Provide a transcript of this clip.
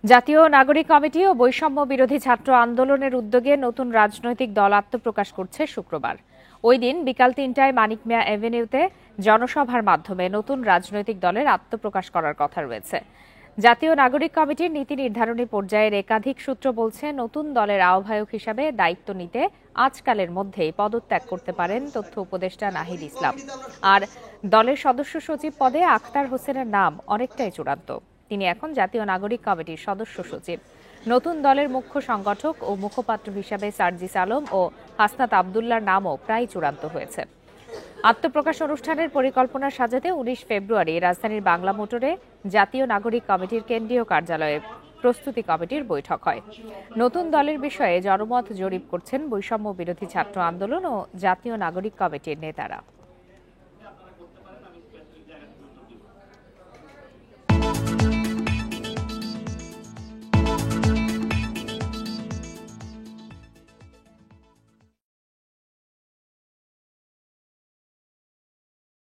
জাতীয় নাগরিক কমিটি ও বৈষম্য বিরোধী ছাত্র আন্দোলনের উদ্যোগে নতুন রাজনৈতিক দল আত্মপ্রকাশ করছে শুক্রবার। ওই দিন বিকাল ৩টায় মানিক মিয়া এভিনিউতে জনসভার মাধ্যমে নতুন রাজনৈতিক দলের আত্মপ্রকাশ করার কথা রয়েছে। জাতীয় নাগরিক কমিটির নীতি নির্ধারণী পর্যায়ের একাধিক সূত্র বলছে, নতুন দলের আহ্বায়ক হিসাবে দায়িত্ব নিতে আজকালের মধ্যেই পদত্যাগ করতে পারেন তথ্য উপদেষ্টা নাহিদ ইসলাম। আর দলের সদস্য সচিব পদে আখতার হোসেনের নাম অনেকটাই চূড়ান্ত। তিনি এখন জাতীয় নাগরিক কমিটির সদস্য সচিব। নতুন দলের মুখ্য সংগঠক ও মুখপাত্র হিসাবে সার্জিস আলম ও হাসনাত আবদুল্লাহর নামও প্রায় চূড়ান্ত হয়েছে। আত্মপ্রকাশ অনুষ্ঠানের পরিকল্পনা সাজাতে ১৯ ফেব্রুয়ারি রাজধানীর বাংলা মোটরে জাতীয় নাগরিক কমিটির কেন্দ্রীয় কার্যালয়ে প্রস্তুতি কমিটির বৈঠক হয়। নতুন দলের বিষয়ে জনমত জরিপ করছেন বৈষম্য বিরোধী ছাত্র আন্দোলন ও জাতীয় নাগরিক কমিটির নেতারা।